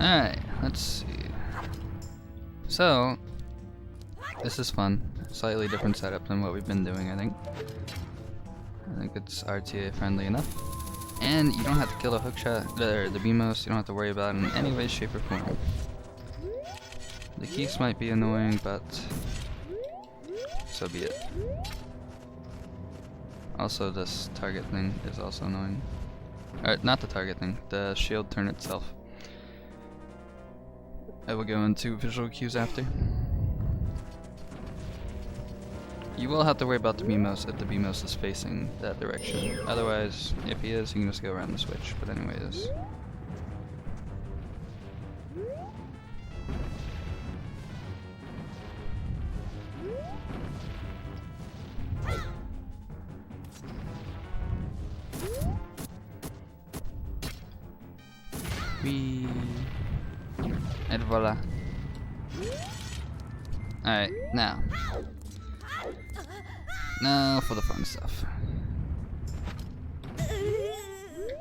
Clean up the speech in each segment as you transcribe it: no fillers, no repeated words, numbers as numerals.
Alright, let's see. So, this is fun. Slightly different setup than what we've been doing, I think. I think it's RTA friendly enough. And you don't have to kill a hookshot, or the BMOS, you don't have to worry about it in any way, shape, or form. The keys might be annoying, but so be it. Also, this target thing is also annoying. Not the target thing, the shield turn itself. I will go into visual cues after. You will have to worry about the BMOS if the BMOS is facing that direction. Otherwise, if he is, you can just go around the switch. But anyways. And voila. Alright, now for the fun stuff.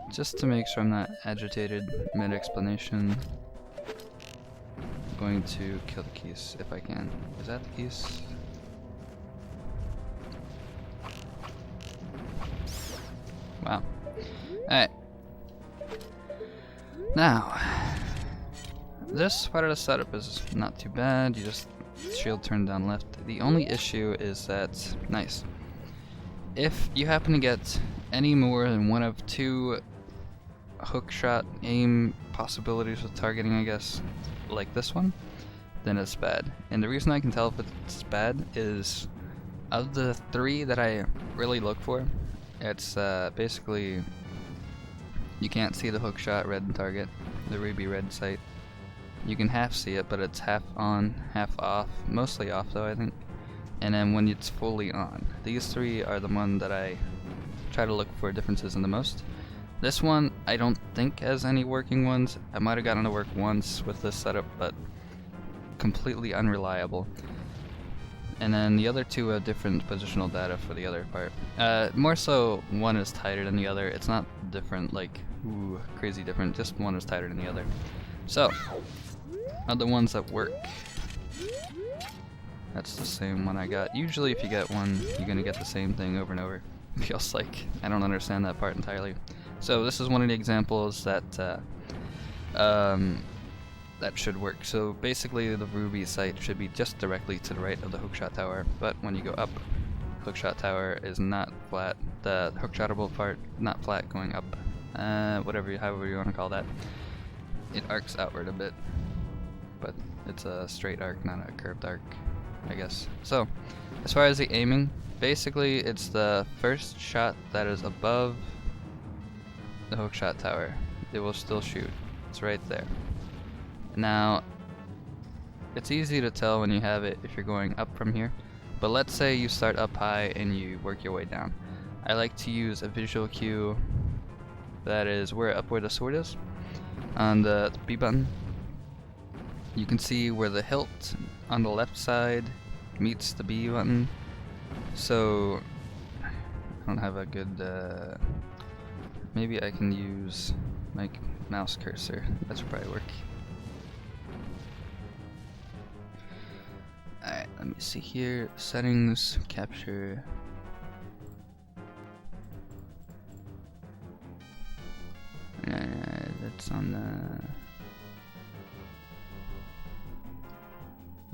Just to make sure I'm not agitated mid-explanation, I'm going to kill the keys if I can. Is that the keys? Wow. Alright. Now, this part of the setup is not too bad. You just shield turn down left. The only issue is that, nice, if you happen to get any more than one of two hookshot aim possibilities with targeting, I guess, like this one, then it's bad. And the reason I can tell if it's bad is, of the three that I really look for, it's basically, you can't see the hookshot red target, the ruby red sight. You can half see it, but it's half on, half off. Mostly off though, I think. And then when it's fully on. These three are the one that I try to look for differences in the most. This one, I don't think has any working ones. I might have gotten to work once with this setup, but completely unreliable. And then the other two have different positional data for the other part. More so, one is tighter than the other. It's not different, like, ooh, crazy different. Just one is tighter than the other. So, other ones that work. That's the same one I got. Usually if you get one, you're gonna get the same thing over and over. Feels like I don't understand that part entirely. So this is one of the examples that that should work. So basically the ruby sight should be just directly to the right of the hookshot tower, but when you go up, hookshot tower is not flat. The hookshotable part, not flat going up. However you want to call that. It arcs outward a bit, but it's a straight arc, not a curved arc, I guess. So, as far as the aiming, basically it's the first shot that is above the hookshot tower. It will still shoot. It's right there. Now, it's easy to tell when you have it if you're going up from here, but let's say you start up high and you work your way down. I like to use a visual cue that is where the sword is. On the B button, you can see where the hilt on the left side meets the B button. So I don't have a good maybe I can use my mouse cursor. That should probably work. Alright, let me see here. Settings, capture. That's on the...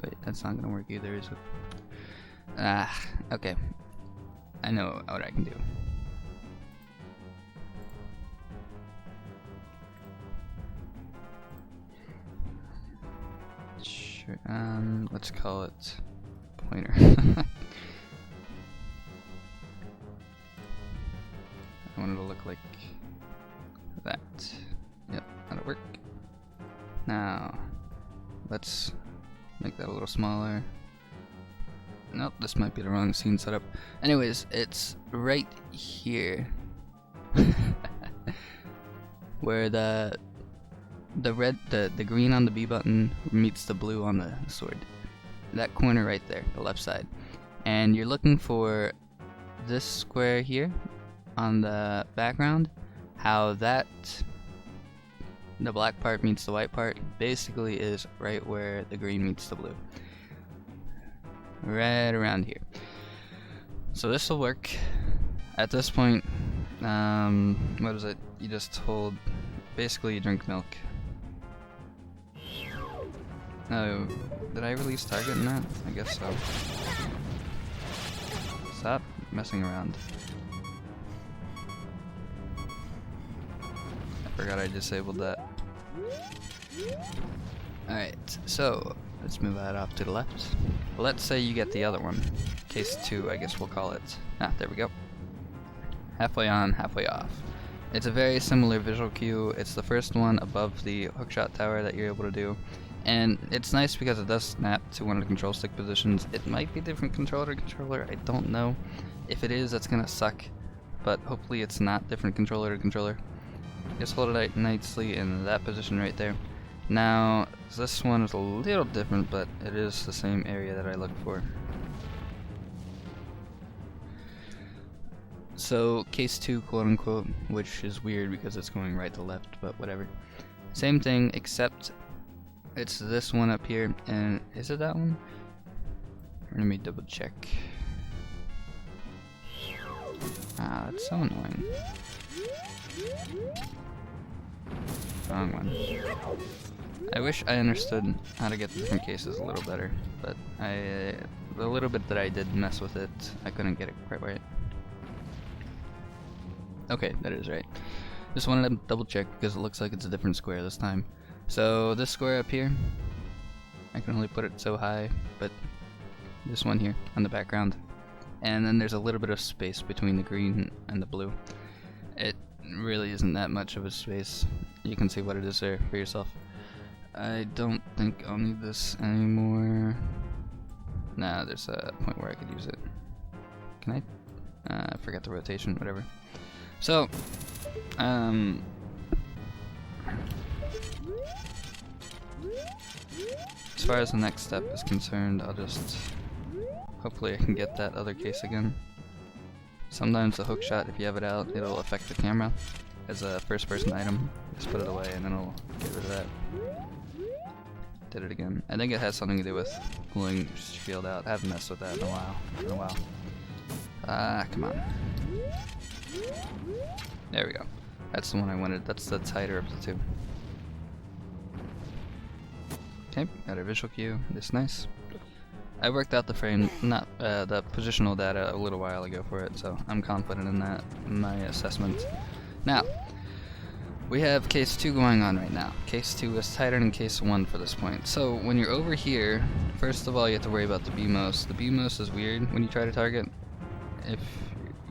Wait, that's not gonna work either, is it? Okay. I know what I can do. Sure, let's call it pointer. I want it to look like that. Yep, that'll work. Now, let's make that a little smaller. Nope, this might be the wrong scene setup. Anyways, it's right here. Where the green on the B button meets the blue on the sword. That corner right there, the left side. And you're looking for this square here on the background, how that the black part meets the white part basically is right where the green meets the blue. Right around here. So this will work. At this point, what is it? You just hold, basically you drink milk. Oh, did I release target in that? I guess so. Stop messing around. I forgot I disabled that. Alright, so let's move that off to the left. Let's say you get the other one. Case 2, I guess we'll call it. Ah, there we go. Halfway on, halfway off. It's a very similar visual cue. It's the first one above the hookshot tower that you're able to do. And it's nice because it does snap to one of the control stick positions. It might be different controller to controller, I don't know. If it is, that's gonna suck. But hopefully it's not different controller to controller. Just hold it nicely in that position right there. Now, this one is a little different, but it is the same area that I look for. So, case 2, quote unquote, which is weird because it's going right to left, but whatever. Same thing, except it's this one up here, and is it that one? Let me double check. Ah, that's so annoying. Wrong one. I wish I understood how to get the different cases a little better, but the little bit that I did mess with it, I couldn't get it quite right. Okay, that is right. Just wanted to double check because it looks like it's a different square this time. So this square up here, I can only put it so high, but this one here on the background. And then there's a little bit of space between the green and the blue. It really isn't that much of a space. You can see what it is there for yourself. I don't think I'll need this anymore. Nah, there's a point where I could use it. Can I? I forgot the rotation, whatever. So, as far as the next step is concerned, I'll just, hopefully I can get that other case again. Sometimes the hookshot, if you have it out, it'll affect the camera as a first person item. Just put it away and then it'll get rid of that. Did it again. I think it has something to do with pulling shield out. I haven't messed with that in a while. Ah, come on. There we go. That's the one I wanted. That's the tighter of the two. Okay, got our visual cue. It's nice. I worked out the frame, not the positional data a little while ago for it, so I'm confident in that, in my assessment. Now, we have case 2 going on right now. Case 2 is tighter than case 1 for this point. So when you're over here, first of all you have to worry about the BMOS. The BMOS is weird when you try to target. If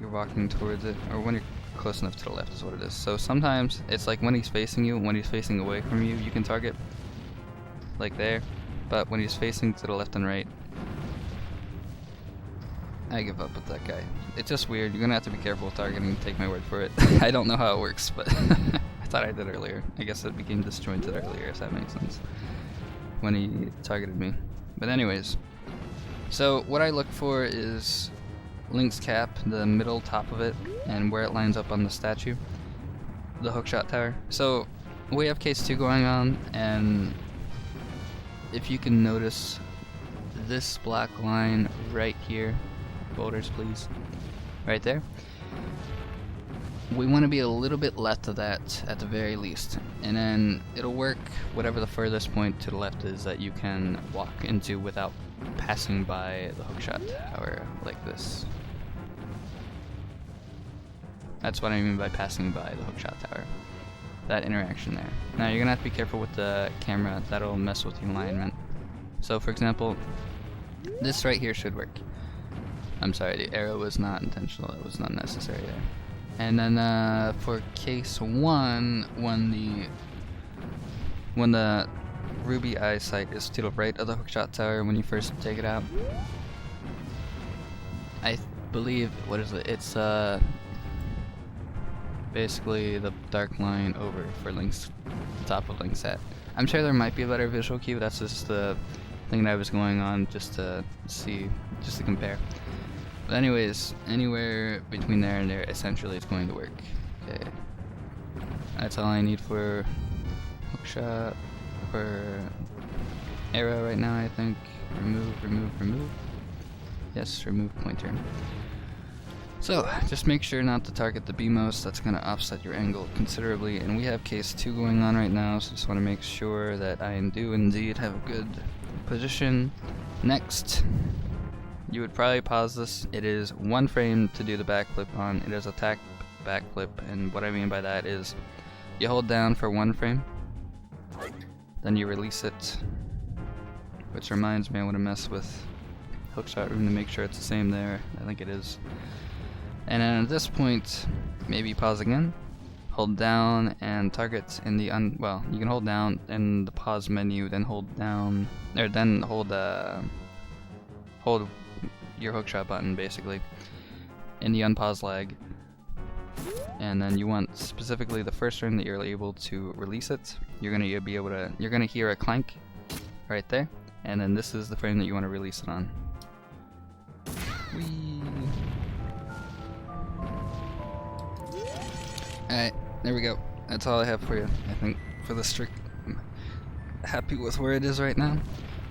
you're walking towards it, or when you're close enough to the left is what it is. So sometimes it's like when he's facing you, when he's facing away from you, you can target like there, but when he's facing to the left and right, I give up with that guy. It's just weird. You're gonna have to be careful with targeting, take my word for it. I don't know how it works, but I thought I did earlier. I guess it became disjointed earlier, if that makes sense, when he targeted me. But anyways, so what I look for is Link's cap, the middle top of it, and where it lines up on the statue, the hookshot tower. So we have case 2 going on, and if you can notice this black line right here, boulders please, right there, we want to be a little bit left of that at the very least, and then it'll work whatever the furthest point to the left is that you can walk into without passing by the hookshot tower like this. That's what I mean by passing by the hookshot tower. That interaction there. Now you're gonna have to be careful with the camera, that'll mess with the alignment. So for example, this right here should work. I'm sorry, the arrow was not intentional, it was not necessary there. And then for case 1, when the ruby eyesight is to the right of the hookshot tower when you first take it out, I believe, what is it? It's basically the dark line over for Link's, the top of Link's hat. I'm sure there might be a better visual cue, that's just the thing that I was going on just to see, just to compare. But anyways, anywhere between there and there, essentially it's going to work. Okay. That's all I need for hookshot or arrow right now, I think. Remove. Yes, remove pointer. So, just make sure not to target the BMOS, that's going to offset your angle considerably, and we have case 2 going on right now, so just want to make sure that I do indeed have a good position. Next, you would probably pause this. It is 1 frame to do the backflip on. It is a tack backflip, and what I mean by that is you hold down for 1 frame, then you release it, which reminds me I want to mess with hookshot room to make sure it's the same there. I think it is. And then at this point, maybe pause again, hold down and target in the well, you can hold down in the pause menu, then hold down, or then hold your hookshot button basically in the unpause lag, and then you want specifically the first frame that you're able to release it. You're gonna hear a clank right there, and then this is the frame that you want to release it on. Whee! Alright, there we go. That's all I have for you, I think, for this trick. I'm happy with where it is right now.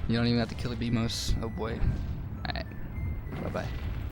You don't even have to kill a BMOS. Oh boy. Alright. Bye-bye.